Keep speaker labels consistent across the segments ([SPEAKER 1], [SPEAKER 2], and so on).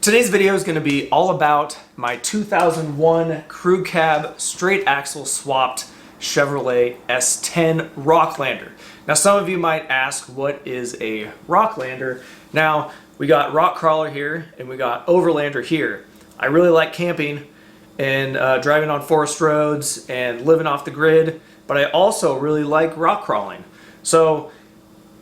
[SPEAKER 1] Today's video is going to be all about my 2001 crew cab straight axle swapped Chevrolet S10 Rocklander. Now some of you might ask, what is a Rocklander? Now we got Rock Crawler here and we got Overlander here. I really like camping and driving on forest roads and living off the grid, but I also really like rock crawling. So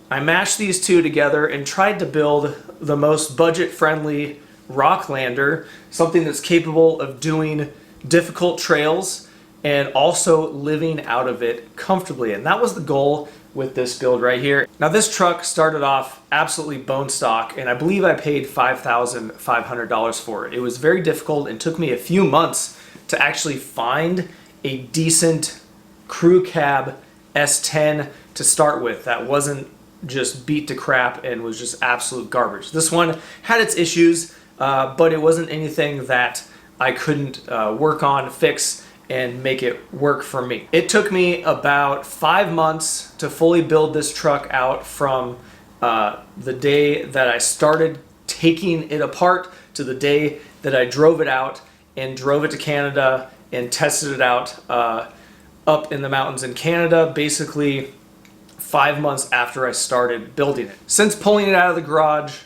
[SPEAKER 1] I mashed these two together and tried to build the most budget-friendly Rocklander, something that's capable of doing difficult trails and also living out of it comfortably. And that was the goal with this build right here. Now this truck started off absolutely bone stock, and I believe I paid $5,500 for it. It was very difficult and took me a few months to actually find a decent crew cab S10 to start with that wasn't just beat to crap and was just absolute garbage. This one had its issues, but it wasn't anything that I couldn't work on, fix, and make it work for me. It took me about 5 months to fully build this truck out from the day that I started taking it apart to the day that I drove it out and drove it to Canada and tested it out up in the mountains in Canada, basically 5 months after I started building it. Since pulling it out of the garage,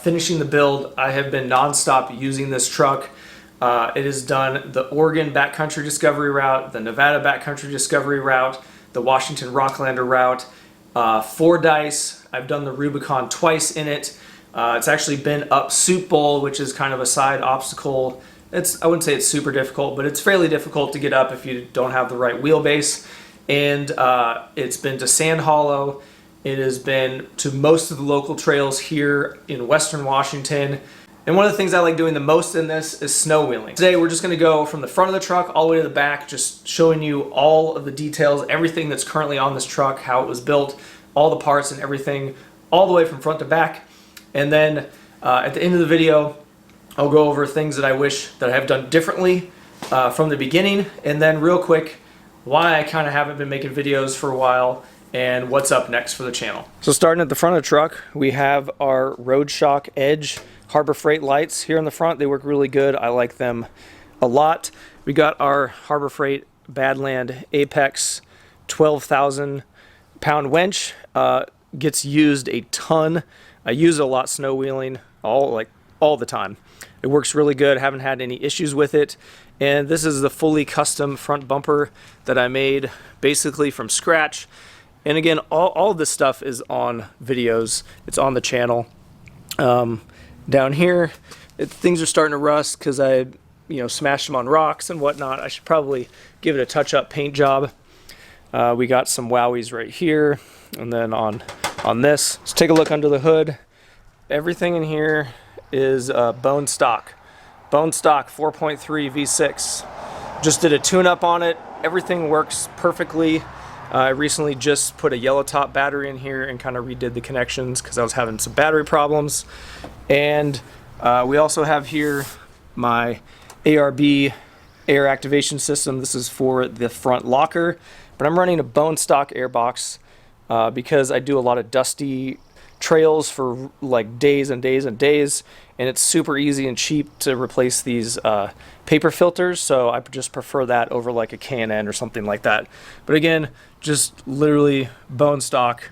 [SPEAKER 1] finishing the build, I have been nonstop using this truck. It has done the Oregon backcountry discovery route, the Nevada backcountry discovery route, the Washington Rocklander route, Fordyce. I've done the Rubicon twice in it. It's actually been up Soup Bowl, which is kind of a side obstacle. I wouldn't say it's super difficult, but it's fairly difficult to get up if you don't have the right wheelbase. And it's been to Sand Hollow. It has been to most of the local trails here in Western Washington. And one of the things I like doing the most in this is snow wheeling. Today we're just going to go from the front of the truck all the way to the back, just showing you all of the details, everything that's currently on this truck, how it was built, all the parts and everything, all the way from front to back. And then at the end of the video, I'll go over things that I wish that I have done differently from the beginning, and then real quick, why I kind of haven't been making videos for a while and what's up next for the channel. So starting at the front of the truck, we have our Road Shock Edge Harbor Freight lights here in the front. They work really good. I like them a lot. We got our Harbor Freight Badland Apex 12,000 pound winch. Gets used a ton. I use it a lot snow wheeling, all the time. It works really good. Haven't had any issues with it. And this is the fully custom front bumper that I made basically from scratch. And again, all of this stuff is on videos. It's on the channel. Down here, things are starting to rust because I, smashed them on rocks and whatnot. I should probably give it a touch-up paint job. We got some wowies right here, and then on this. Let's take a look under the hood. Everything in here is bone stock. Bone stock 4.3 V6. Just did a tune-up on it. Everything works perfectly. I recently just put a yellow top battery in here and kind of redid the connections because I was having some battery problems. And we also have here my ARB air activation system. This is for the front locker, but I'm running a bone stock air box because I do a lot of dusty trails for like days and days and days, and it's super easy and cheap to replace these paper filters, so I just prefer that over like a K&N or something like that. But again, just literally bone stock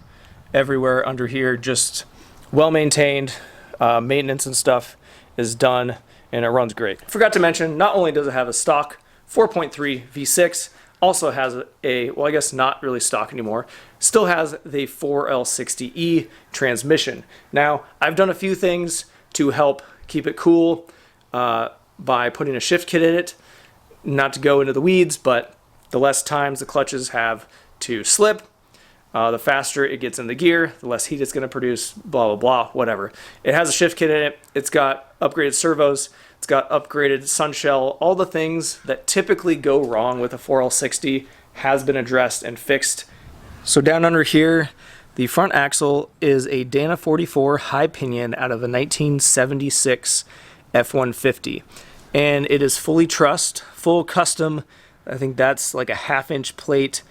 [SPEAKER 1] everywhere under here, just well maintained. Maintenance and stuff is done, and it runs great. Forgot to mention, not only does it have a stock 4.3 V6, also has well, I guess not really stock anymore, still has the 4L60E transmission. Now, I've done a few things to help keep it cool by putting a shift kit in it. Not to go into the weeds, but the less times the clutches have to slip, the faster it gets in the gear, the less heat it's going to produce, blah, blah, blah, whatever. It has a shift kit in it. It's got upgraded servos. It's got upgraded sun shell. All the things that typically go wrong with a 4L60 has been addressed and fixed. So down under here, the front axle is a Dana 44 high pinion out of a 1976 F-150. And it is fully trussed, full custom. I think that's like a 1/2-inch plate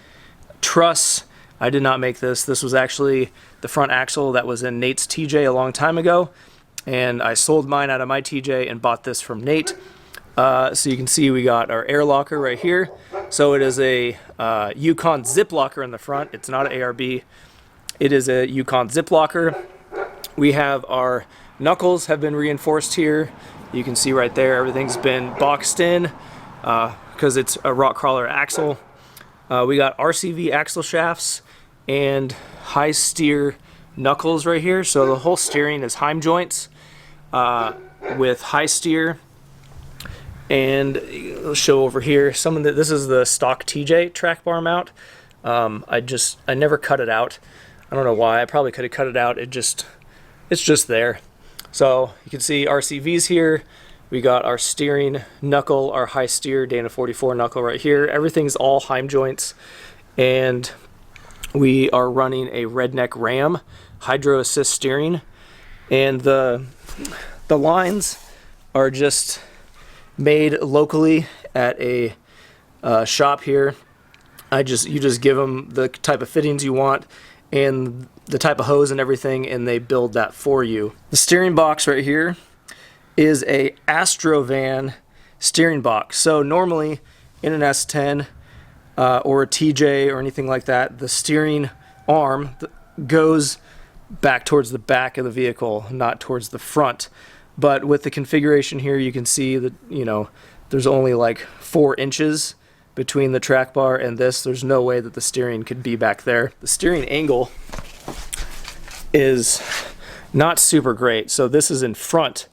[SPEAKER 1] truss. I did not make this. This was actually the front axle that was in Nate's TJ a long time ago. and I sold mine out of my TJ and bought this from Nate. So you can see we got our air locker right here. So it is a Yukon zip locker in the front. It's not an ARB. It is a Yukon zip locker. We have our knuckles have been reinforced here. You can see right there, everything's been boxed in because it's a rock crawler axle. We got RCV axle shafts and high steer knuckles right here. So the whole steering is Heim joints with high steer. And I'll show over here some of this is the stock TJ track bar mount. I never cut it out. I don't know why. I probably could have cut it out. It's just there. So you can see RCVs here. We got our steering knuckle, our high steer Dana 44 knuckle right here. Everything's all Heim joints. And we are running a Redneck Ram hydro assist steering. And the lines are just made locally at a shop here. You just give them the type of fittings you want and the type of hose and everything, and they build that for you. The steering box right here is a Astrovan steering box. So normally in an S10 or a TJ or anything like that, the steering arm goes back towards the back of the vehicle, not towards the front. But with the configuration here, you can see that, there's only like 4 inches between the track bar and this. There's no way that the steering could be back there. The steering angle is not super great. So this is in front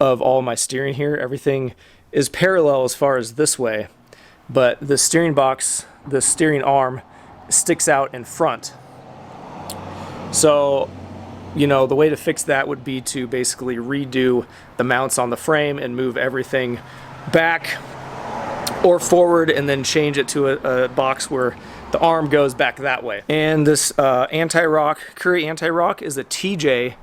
[SPEAKER 1] of all my steering here. Everything is parallel as far as this way, but the steering box, the steering arm sticks out in front. So, the way to fix that would be to basically redo the mounts on the frame and move everything back or forward and then change it to a box where the arm goes back that way. And this anti-rock, Curry anti-rock, is a TJ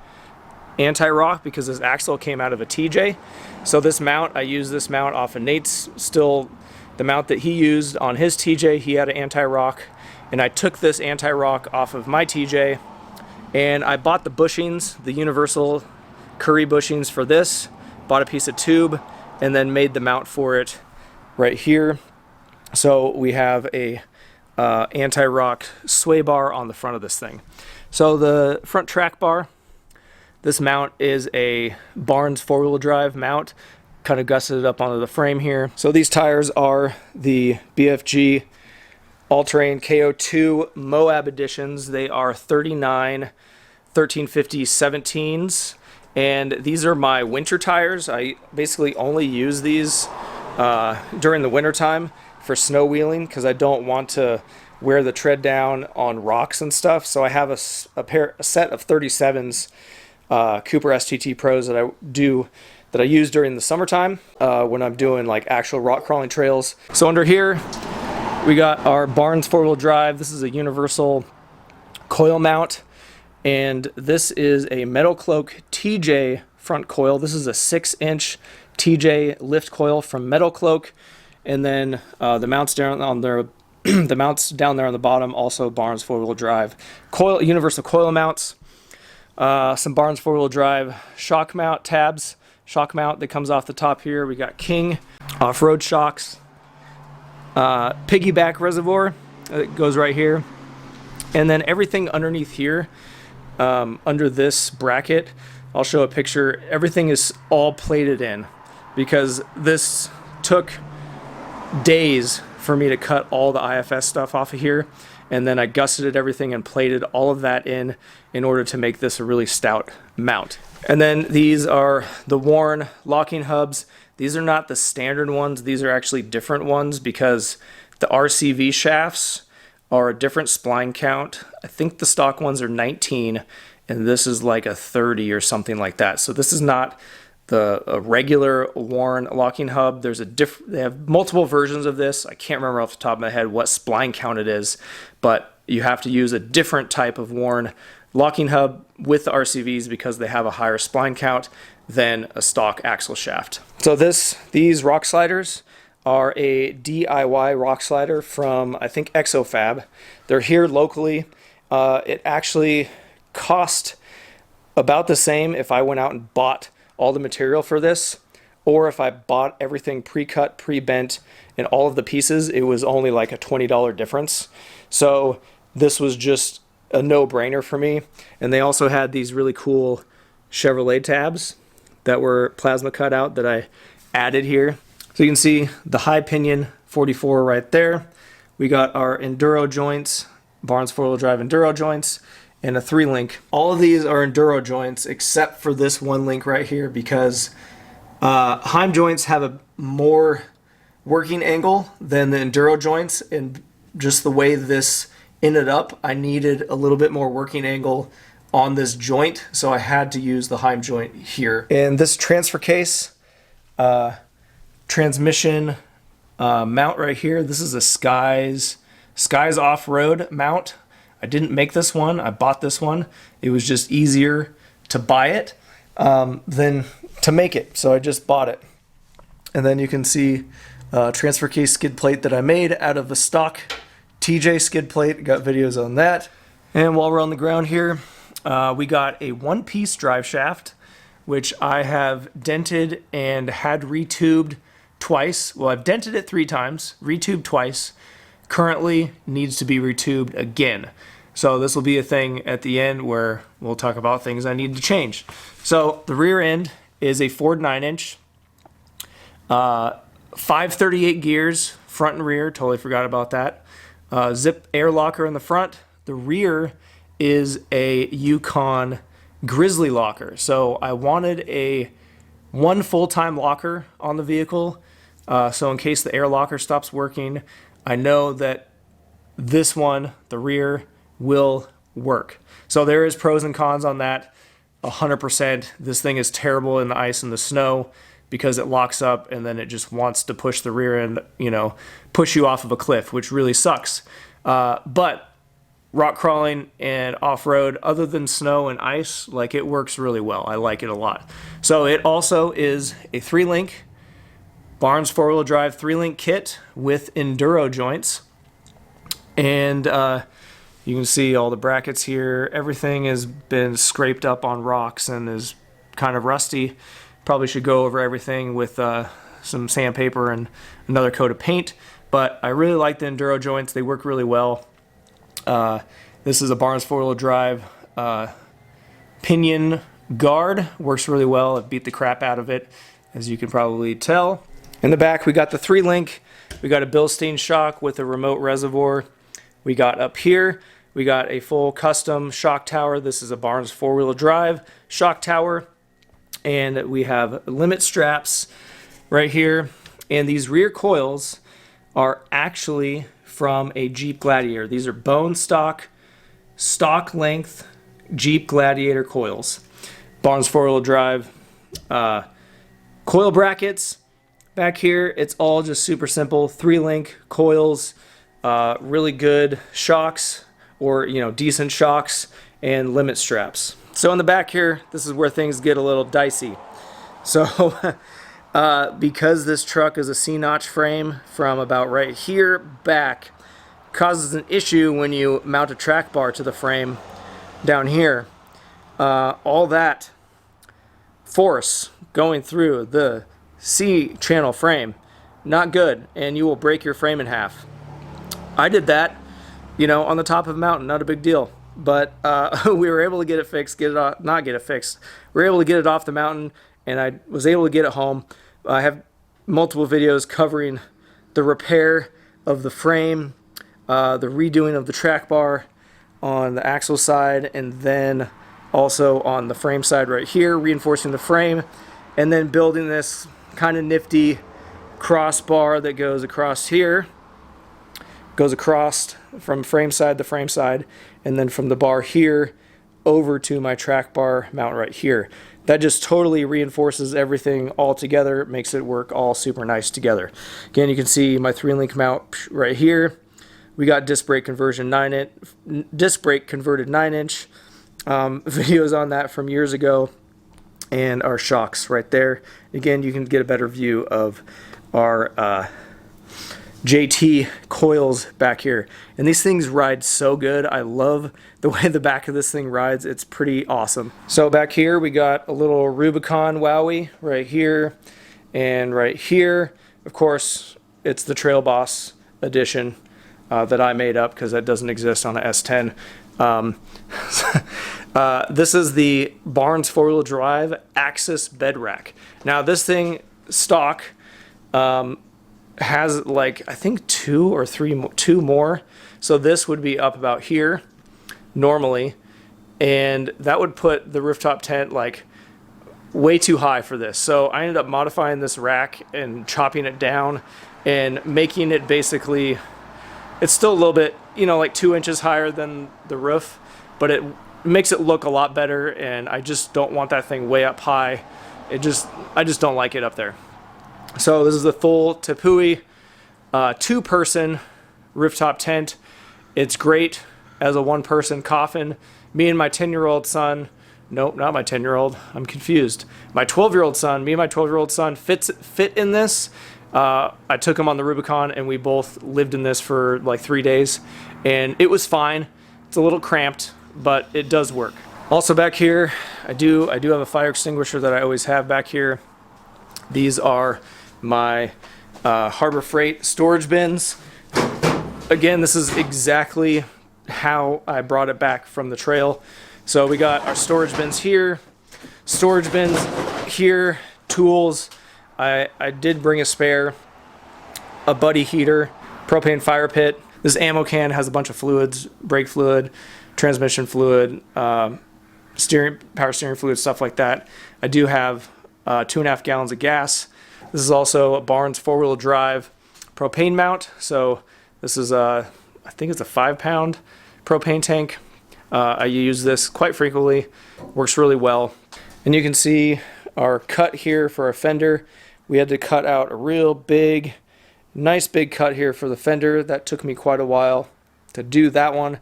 [SPEAKER 1] anti-rock because this axle came out of a TJ. So this mount, I use this mount off of Nate's, still the mount that he used on his TJ. He had an anti-rock, and I took this anti-rock off of my TJ, and I bought the bushings, the universal Curry bushings for this, bought a piece of tube, and then made the mount for it right here. So we have a anti-rock sway bar on the front of this thing. So the front track bar, this mount is a Barnes four-wheel drive mount, kind of gusseted it up onto the frame here. So these tires are the BFG All-Terrain KO2 Moab editions. They are 39 1350 17s, and these are my winter tires. I basically only use these during the winter time for snow wheeling because I don't want to wear the tread down on rocks and stuff. So I have a set of 37s Cooper STT Pros that I use during the summertime when I'm doing like actual rock crawling trails. So under here we got our Barnes four-wheel drive. This is a universal coil mount, and this is a Metal Cloak TJ front coil. This is a 6-inch TJ lift coil from Metal Cloak, and then the mounts down on the the mounts down there on the bottom, also Barnes four-wheel drive coil, universal coil mounts. Some Barnes four-wheel drive shock mount tabs, shock mount that comes off the top here. We got King off-road shocks, piggyback reservoir that goes right here, and then everything underneath here, under this bracket, I'll show a picture. Everything is all plated in because this took days for me to cut all the IFS stuff off of here, and then I gusseted everything and plated all of that in order to make this a really stout mount. And then these are the worn locking hubs. These are not the standard ones. These are actually different ones because the RCV shafts are a different spline count. I think the stock ones are 19, and this is like a 30 or something like that. So this is not a regular worn locking hub. They have multiple versions of this. I can't remember off the top of my head what spline count it is, but you have to use a different type of worn locking hub with the RCVs because they have a higher spline count than a stock axle shaft. So these rock sliders are a DIY rock slider from, I think, Exofab. They're here locally. It actually cost about the same if I went out and bought all the material for this, or if I bought everything pre-cut, pre-bent, and all of the pieces. It was only like a $20 difference. So this was just a no-brainer for me. And they also had these really cool Chevrolet tabs that were plasma cut out that I added here. So you can see the high pinion 44 right there. We got our enduro joints, Barnes 4-wheel drive enduro joints, and a 3-link. All of these are enduro joints except for this one link right here, because Heim joints have a more working angle than the enduro joints, and just the way this ended up, I needed a little bit more working angle on this joint, so I had to use the Heim joint here. And this transfer case, transmission mount right here, this is a Skies off-road mount. I didn't make this one, I bought this one. It was just easier to buy it than to make it, so I just bought it. And then you can see transfer case skid plate that I made out of the stock TJ skid plate. Got videos on that. And while we're on the ground here, we got a one-piece drive shaft, which I have dented and had retubed twice. Well, I've dented it 3 times, retubed twice. Currently needs to be retubed again. So this will be a thing at the end where we'll talk about things I need to change. So the rear end is a Ford 9-inch, 538 gears, front and rear, totally forgot about that. Zip air locker in the front. The rear is a Yukon Grizzly locker. So I wanted one full-time locker on the vehicle. So in case the air locker stops working, I know that this one, the rear, will work. So there is pros and cons on that, 100%. This thing is terrible in the ice and the snow because it locks up and then it just wants to push the rear end, push you off of a cliff, which really sucks. But rock crawling and off-road, other than snow and ice, like, it works really well. I like it a lot. So it also is a 3-link Barnes 4-wheel drive 3-link kit with enduro joints. And you can see all the brackets here. Everything has been scraped up on rocks and is kind of rusty. Probably should go over everything with some sandpaper and another coat of paint. But I really like the enduro joints. They work really well. This is a Barnes 4-wheel drive pinion guard. Works really well. I've beat the crap out of it, as you can probably tell. In the back, we got the 3-link. We got a Bilstein shock with a remote reservoir. We got up here, we got a full custom shock tower. This is a Barnes 4-wheel drive shock tower. And we have limit straps right here. And these rear coils are actually from a Jeep Gladiator. These are bone stock length Jeep Gladiator coils. Barnes 4-wheel drive coil brackets. Back here, it's all just super simple. 3-link coils, really good shocks, or decent shocks, and limit straps. So in the back here, this is where things get a little dicey. So because this truck is a C-notch frame from about right here back, causes an issue when you mount a track bar to the frame down here. All that force going through the C-channel frame, not good, and you will break your frame in half. I did that, on the top of a mountain, not a big deal. But we were able to get it fixed, we were able to get it off the mountain, and I was able to get it home. I have multiple videos covering the repair of the frame, the redoing of the track bar on the axle side, and then also on the frame side right here, reinforcing the frame, and then building this kind of nifty crossbar that goes across here, goes across from frame side to frame side, and then from the bar here over to my track bar mount right here. That just totally reinforces everything all together, makes it work all super nice together. Again, you can see my 3-link mount right here. We got disc brake converted 9-inch videos on that from years ago, and our shocks right there. Again, you can get a better view of our JT coils back here. And these things ride so good. I love the way the back of this thing rides. It's pretty awesome. So back here we got a little Rubicon Wowie right here and right here. Of course, it's the Trail Boss edition that I made up because that doesn't exist on a S10. This is the Barnes 4-wheel drive Axis bed rack. Now this thing stock has like I think two more. So this would be up about here normally, and that would put the rooftop tent like way too high for this. So I ended up modifying this rack and chopping it down and making it basically, it's still a little bit, you know, like 2 inches higher than the roof, but it makes it look a lot better, and I just don't want that thing way up high. I just don't like it up there. So this is the full Tepui 2-person rooftop tent. It's great as a 1-person coffin. Me and my 10-year-old son, nope, not my 10-year-old, I'm confused. My 12-year-old son, me and my 12-year-old son fit in this. I took him on the Rubicon and we both lived in this for like 3 days, and it was fine. It's a little cramped, but it does work. Also back here, I do have a fire extinguisher that I always have back here. These are my Harbor Freight storage bins. Again, this is exactly how I brought it back from the trail. So we got our storage bins here, tools. I did bring a spare, a buddy heater, propane fire pit. This ammo can has a bunch of fluids, brake fluid, transmission fluid, power steering fluid, stuff like that. I do have 2.5 gallons of gas. This is also a Barnes 4-wheel drive propane mount. So this is I think it's a 5-pound propane tank. I use this quite frequently. Works really well. And you can see our cut here for a fender. We had to cut out a real big, nice big cut here for the fender. That took me quite a while to do that one.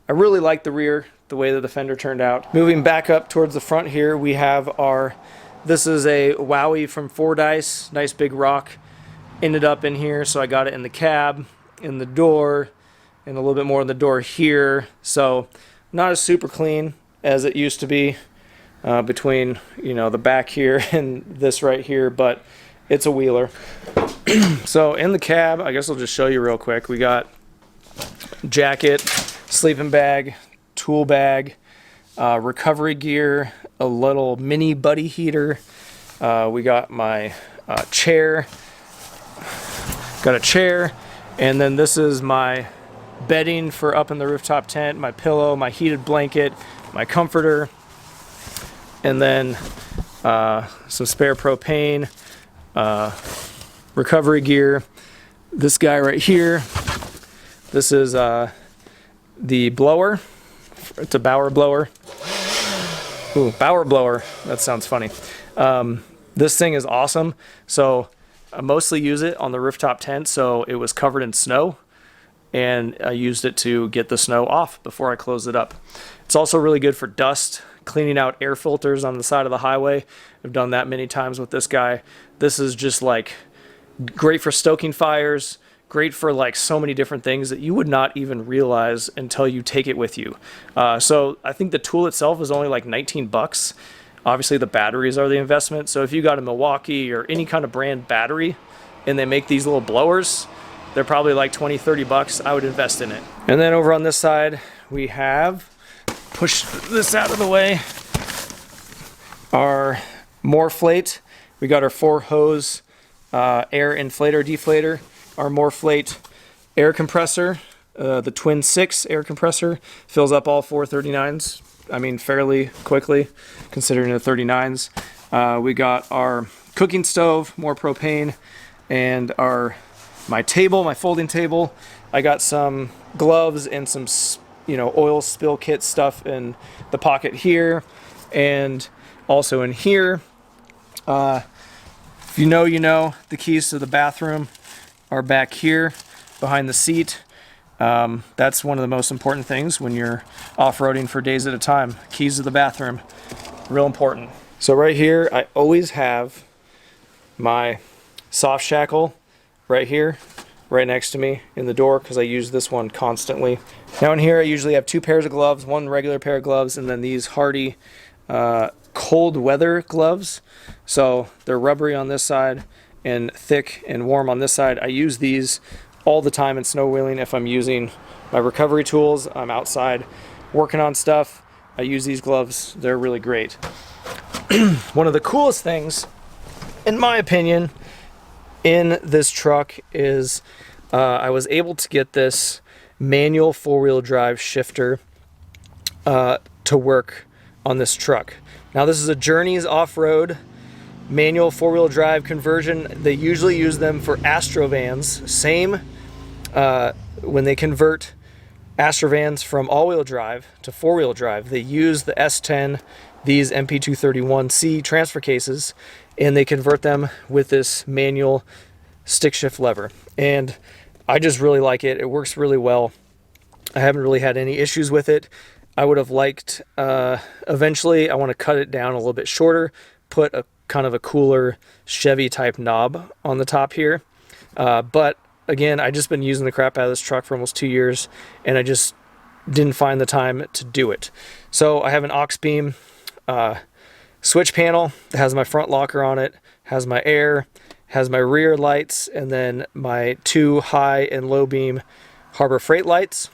[SPEAKER 1] I really like the rear, the way that the fender turned out. Moving back up towards the front here, we have this is a Wowie from Fordyce, nice big rock. Ended up in here, so I got it in the cab, in the door, and a little bit more in the door here. So not as super clean as it used to be between, you know, the back here and this right here, but it's a wheeler. So in the cab, I guess I'll just show you real quick. We got jacket, sleeping bag, tool bag, recovery gear, a little mini buddy heater. We got my chair. Got a chair, and then this is my bedding for up in the rooftop tent, my pillow, my heated blanket, my comforter, and then some spare propane, recovery gear. This guy right here, this is the blower. It's a Bauer blower. Ooh, Bauer blower. That sounds funny. This thing is awesome. So I mostly use it on the rooftop tent, so it was covered in snow, and I used it to get the snow off before I closed it up. It's also really good for dust, cleaning out air filters on the side of the highway. I've done that many times with this guy. This is just like great for stoking fires, great for like so many different things that you would not even realize until you take it with you. So I think the tool itself is only like 19 bucks. Obviously the batteries are the investment. So if you got a Milwaukee or any kind of brand battery and they make these little blowers, they're probably like 20, 30 bucks. I would invest in it. And then over on this side, we have, push this out of the way, our Morflate. We got our 4-hose air inflator deflator, our Morflate air compressor, the Twin 6 air compressor, fills up all 439s. I mean, fairly quickly, considering the 39s. We got our cooking stove, more propane, and my table, my folding table. I got some gloves and some, oil spill kit stuff in the pocket here, and also in here. If you know, the keys to the bathroom are back here behind the seat. That's one of the most important things when you're off-roading for days at a time. Keys to the bathroom, real important. So right here, I always have my soft shackle right here right next to me in the door because I use this one constantly. Now in here I usually have 2 pairs of gloves, one regular pair of gloves, and then these Hardy cold weather gloves. So they're rubbery on this side and thick and warm on this side. I use these all the time in snow wheeling. If I'm using my recovery tools, I'm outside working on stuff, I use these gloves. They're really great. One of the coolest things, in my opinion, in this truck is I was able to get this manual 4-wheel drive shifter to work on this truck. Now this is a Journeys off-road manual 4-wheel drive conversion. They usually use them for Astrovans. Same when they convert Astrovans from all-wheel drive to 4-wheel drive, they use the S10, these MP231C transfer cases, and they convert them with this manual stick shift lever. And I just really like it. It works really well. I haven't really had any issues with it. I would have liked, eventually I want to cut it down a little bit shorter, put a kind of a cooler Chevy type knob on the top here. But again, I just been using the crap out of this truck for almost 2 years, and I just didn't find the time to do it. So I have an aux beam switch panel that has my front locker on it, has my air, has my rear lights, and then my 2 high and low beam Harbor Freight lights,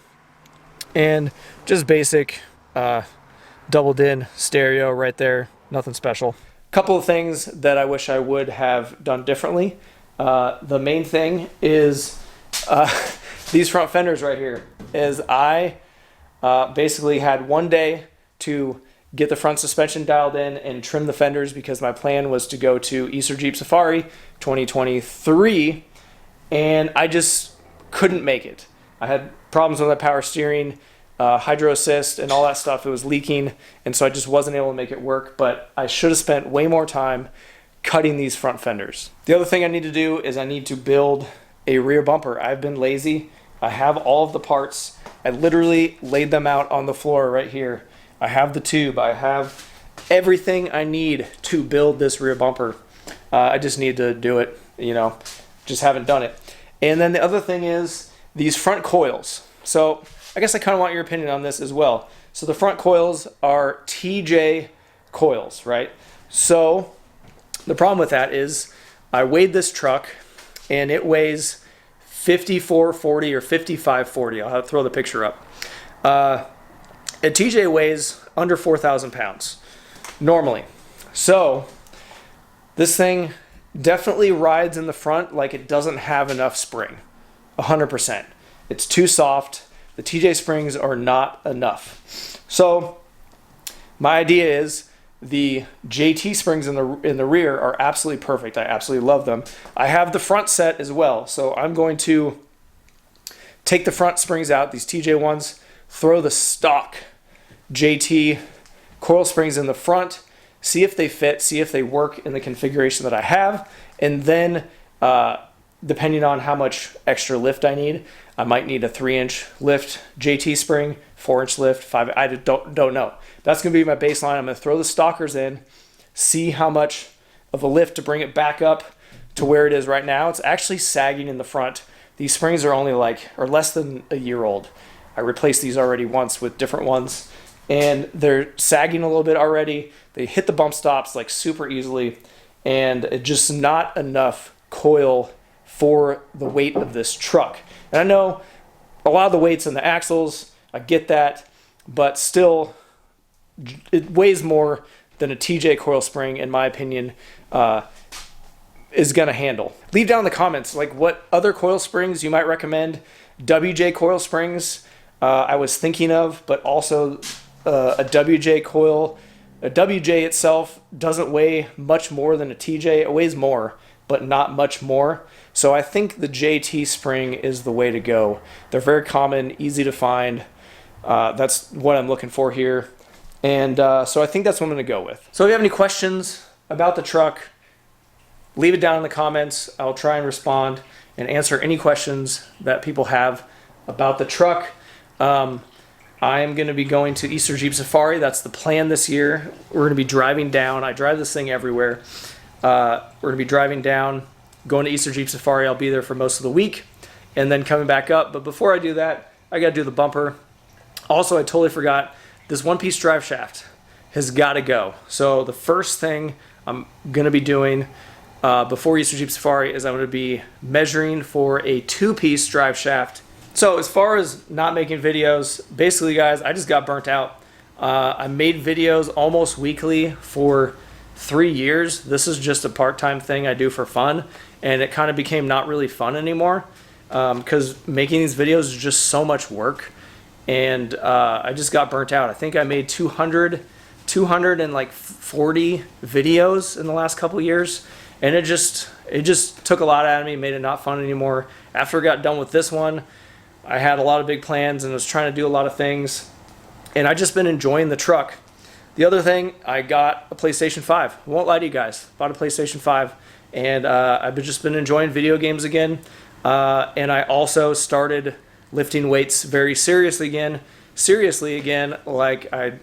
[SPEAKER 1] and just basic double din stereo right there, nothing special. Couple of things that I wish I would have done differently. The main thing is these front fenders right here. Is I basically had one day to get the front suspension dialed in and trim the fenders because my plan was to go to Easter Jeep Safari 2023, and I just couldn't make it. I had problems with my power steering, hydro assist, and all that stuff. It was leaking, and so I just wasn't able to make it work, but I should have spent way more time cutting these front fenders. The other thing I need to do is I need to build a rear bumper. I've been lazy. I have all of the parts. I literally laid them out on the floor right here. I have the tube. I have everything I need to build this rear bumper. I just need to do it, just haven't done it. And then the other thing is these front coils. So I guess I kind of want your opinion on this as well. So the front coils are TJ coils, right? So the problem with that is I weighed this truck and it weighs 5440 or 5540. I'll have to throw the picture up. A TJ weighs under 4,000 pounds normally. So this thing definitely rides in the front like it doesn't have enough spring. 100%. It's too soft. The TJ springs are not enough. So my idea is the JT springs in the rear are absolutely perfect. I absolutely love them. I have the front set as well. So I'm going to take the front springs out, these TJ ones, throw the stock JT coil springs in the front, see if they fit, see if they work in the configuration that I have, and then depending on how much extra lift I need, I might need a 3-inch lift JT spring, 4-inch lift, 5. I don't know. That's going to be my baseline. I'm going to throw the stalkers in, see how much of a lift to bring it back up to where it is right now. It's actually sagging in the front. These springs are only less than a year old. I replaced these already once with different ones, and they're sagging a little bit already. They hit the bump stops super easily, and it's just not enough coil for the weight of this truck. And I know a lot of the weight's in the axles, I get that, but still it weighs more than a TJ coil spring, in my opinion, is going to handle. Leave down in the comments what other coil springs you might recommend. WJ coil springs I was thinking of, but also a WJ coil. A WJ itself doesn't weigh much more than a TJ. It weighs more, but not much more. So I think the JT spring is the way to go. They're very common, easy to find. That's what I'm looking for here. And so I think that's what I'm going to go with. So if you have any questions about the truck, leave it down in the comments. I'll try and respond and answer any questions that people have about the truck. I am going to be going to Easter Jeep Safari. That's the plan this year. We're going to be driving down. I drive this thing everywhere. We're going to be driving down, going to Easter Jeep Safari. I'll be there for most of the week. and then coming back up. But before I do that, I got to do the bumper. Also, I totally forgot, this one-piece drive shaft has got to go. So the first thing I'm going to be doing before Easter Jeep Safari is I'm going to be measuring for a two-piece drive shaft. So as far as not making videos, basically guys, I just got burnt out. I made videos almost weekly for 3 years. This is just a part-time thing I do for fun, and it kind of became not really fun anymore because making these videos is just so much work, and I just got burnt out. I think I made 240 videos in the last couple years, and it just took a lot out of me, made it not fun anymore. After I got done with this one, I had a lot of big plans and was trying to do a lot of things, and I just been enjoying the truck. The other thing, I got a PlayStation 5. I won't lie to you guys, bought a PlayStation 5, and I've just been enjoying video games again, and I also started lifting weights very seriously again, like I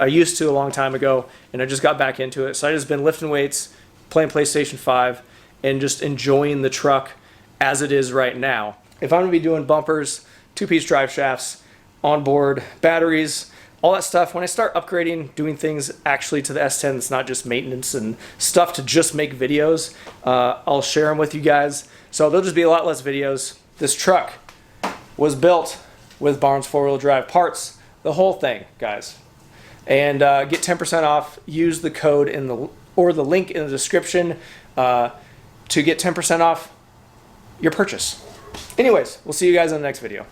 [SPEAKER 1] used to a long time ago, and I just got back into it. So I just been lifting weights, playing PlayStation 5, and just enjoying the truck as it is right now. If I'm going to be doing bumpers, two-piece drive shafts, onboard batteries, all that stuff, when I start upgrading, doing things actually to the S10, it's not just maintenance and stuff to just make videos, I'll share them with you guys. So there'll just be a lot less videos. This truck was built with Barnes four-wheel drive parts, the whole thing, guys. And get 10% off. Use the code in the link in the description to get 10% off your purchase. Anyways, we'll see you guys in the next video.